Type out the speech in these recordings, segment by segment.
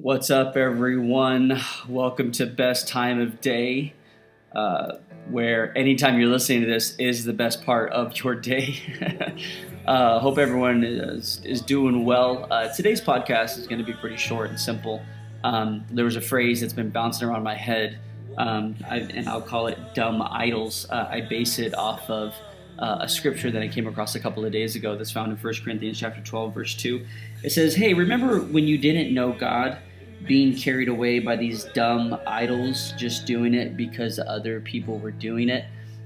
What's up, everyone? Welcome to Best Time of Day, where anytime you're listening to this is the best part of your day. Hope everyone is doing well. Today's podcast is going to be pretty short and simple. There was a phrase that's been bouncing around my head, and I'll call it dumb idols. I base it off of a scripture that I came across a couple of days ago that's found in 1 Corinthians chapter 12, verse 2. It says, "Hey, remember when you didn't know God, being carried away by these dumb idols, just doing it because other people were doing it?"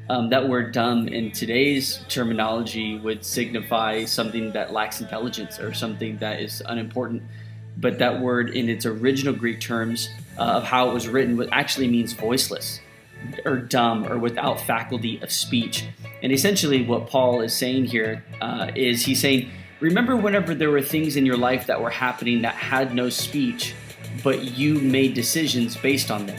That word dumb in today's terminology would signify something that lacks intelligence or something that is unimportant. But that word in its original Greek terms of how it was written actually means voiceless or dumb or without faculty of speech. And essentially what Paul is saying here is he's saying, remember whenever there were things in your life that were happening that had no speech, but you made decisions based on them.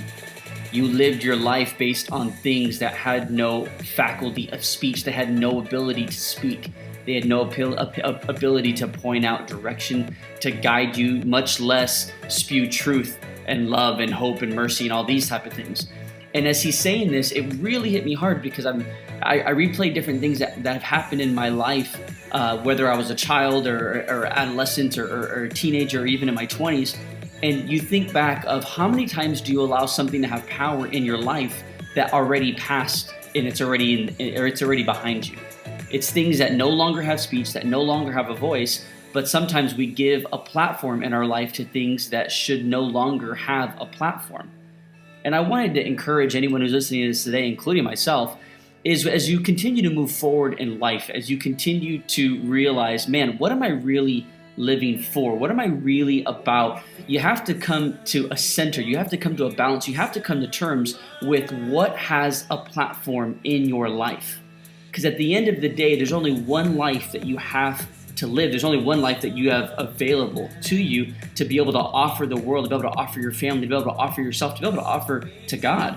You lived your life based on things that had no faculty of speech, that had no ability to speak. They had no ability to point out direction, to guide you, much less spew truth and love and hope and mercy and all these type of things. And as he's saying this, it really hit me hard because I replay different things that have happened in my life, whether I was a child or adolescent or a teenager or even in my 20s. And you think back of how many times do you allow something to have power in your life that already passed and it's already behind you. It's things that no longer have speech, that no longer have a voice, but sometimes we give a platform in our life to things that should no longer have a platform. And I wanted to encourage anyone who's listening to this today, including myself, is as you continue to move forward in life, as you continue to realize, man, what am I really living for? What am I really about? You have to come to a center. You have to come to a balance. You have to come to terms with what has a platform in your life. Because at the end of the day, there's only one life that you have to live. There's only one life that you have available to you to be able to offer the world, to be able to offer your family, to be able to offer yourself, to be able to offer to God.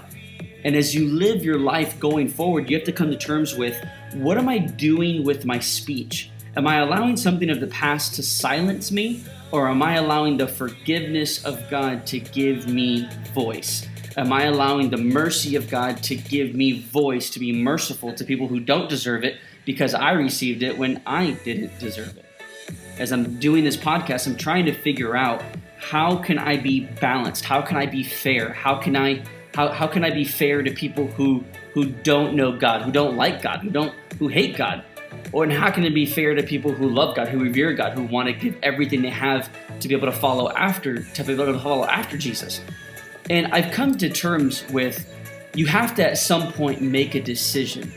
And as you live your life going forward, you have to come to terms with, what am I doing with my speech? Am I allowing something of the past to silence me, or am I allowing the forgiveness of God to give me voice? Am I allowing the mercy of God to give me voice, to be merciful to people who don't deserve it because I received it when I didn't deserve it? As I'm doing this podcast, I'm trying to figure out, how can I be balanced? How can I be fair? How can I be fair to people who don't know God, who don't like God, who hate God? Or how can it be fair to people who love God, who revere God, who want to give everything they have to be able to follow after Jesus? And I've come to terms with, you have to at some point make a decision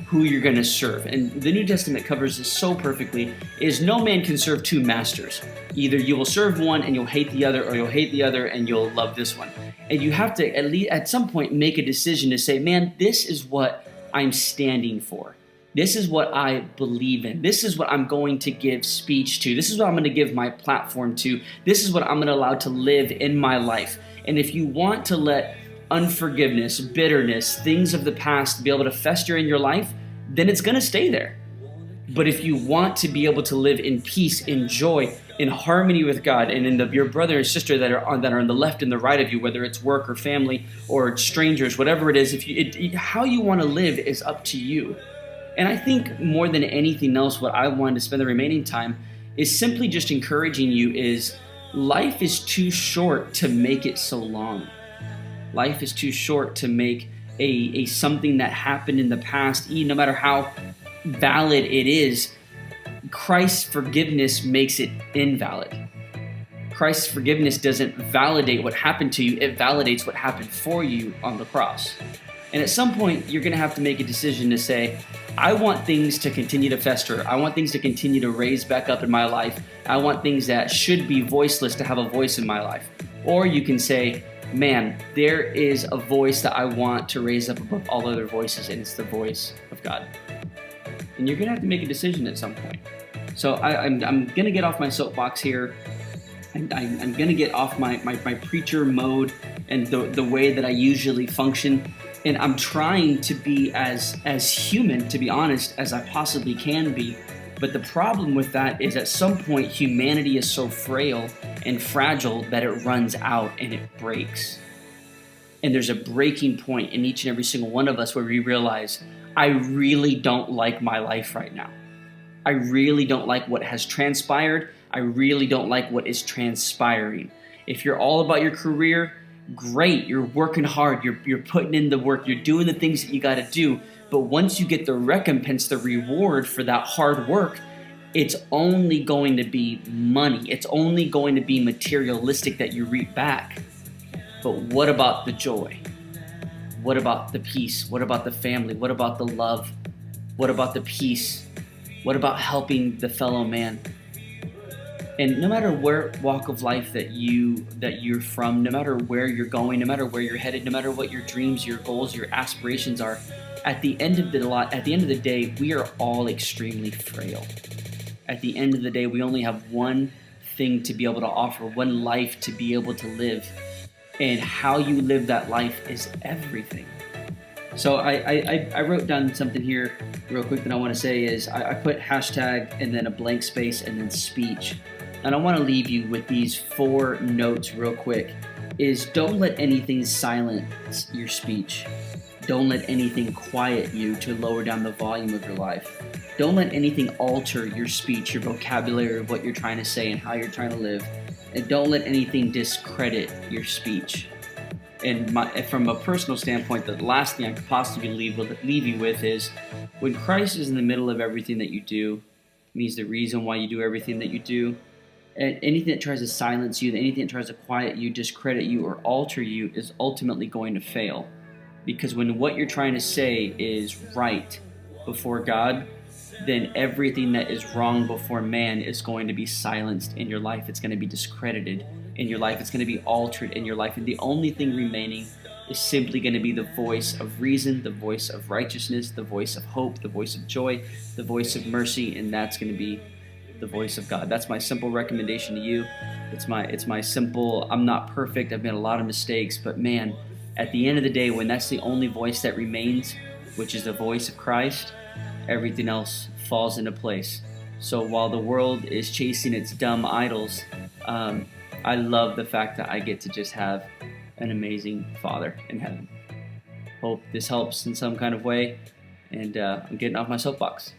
who you're going to serve. And the New Testament covers this so perfectly, is no man can serve two masters. Either you will serve one and you'll hate the other, or you'll hate the other and you'll love this one. And you have to at least at some point make a decision to say, man, this is what I'm standing for. This is what I believe in. This is what I'm going to give speech to. This is what I'm going to give my platform to. This is what I'm going to allow to live in my life. And if you want to let unforgiveness, bitterness, things of the past be able to fester in your life, then it's going to stay there. But if you want to be able to live in peace, in joy, in harmony with God, and in your brother and sister that are on the left and the right of you, whether it's work or family or strangers, whatever it is, how you want to live is up to you. And I think more than anything else, what I wanted to spend the remaining time is simply just encouraging you is, life is too short to make it so long. Life is too short to make a something that happened in the past, no matter how valid it is, Christ's forgiveness makes it invalid. Christ's forgiveness doesn't validate what happened to you, it validates what happened for you on the cross. And at some point, you're going to have to make a decision to say, I want things to continue to fester. I want things to continue to raise back up in my life. I want things that should be voiceless to have a voice in my life. Or you can say, man, there is a voice that I want to raise up above all other voices, and it's the voice of God. And you're going to have to make a decision at some point. So I'm going to get off my soapbox here. I'm going to get off my preacher mode and the way that I usually function. And I'm trying to be as human, to be honest, as I possibly can be, But the problem with that is at some point humanity is so frail and fragile that it runs out and it breaks. And there's a breaking point in each and every single one of us where we realize, I really don't like my life right now. I really don't like what has transpired. I really don't like what is transpiring. If you're all about your career, great. You're working hard. You're putting in the work. You're doing the things that you got to do. But once you get the recompense, the reward for that hard work, it's only going to be money. It's only going to be materialistic that you reap back. But what about the joy? What about the peace? What about the family? What about the love? What about the peace? What about helping the fellow man? And no matter where walk of life that you're from, no matter where you're going, no matter where you're headed, no matter what your dreams, your goals, your aspirations are, at the end of the day, we are all extremely frail. At the end of the day, we only have one thing to be able to offer, one life to be able to live. And how you live that life is everything. So I wrote down something here real quick that I want to say is I put hashtag and then a blank space and then speech. And I want to leave you with these 4 notes real quick. Is don't let anything silence your speech. Don't let anything quiet you to lower down the volume of your life. Don't let anything alter your speech, your vocabulary of what you're trying to say and how you're trying to live. And don't let anything discredit your speech. And from a personal standpoint, the last thing I could possibly leave you with is when Christ is in the middle of everything that you do, means the reason why you do everything that you do, and anything that tries to silence you, anything that tries to quiet you, discredit you, or alter you is ultimately going to fail. Because when what you're trying to say is right before God, then everything that is wrong before man is going to be silenced in your life. It's going to be discredited in your life. It's going to be altered in your life. And the only thing remaining is simply going to be the voice of reason, the voice of righteousness, the voice of hope, the voice of joy, the voice of mercy, and that's going to be the voice of God. That's my simple recommendation to you. It's my simple, I'm not perfect, I've made a lot of mistakes, but man, at the end of the day, when that's the only voice that remains, which is the voice of Christ, everything else falls into place. So while the world is chasing its dumb idols, I love the fact that I get to just have an amazing Father in heaven. Hope this helps in some kind of way, and I'm getting off my soapbox.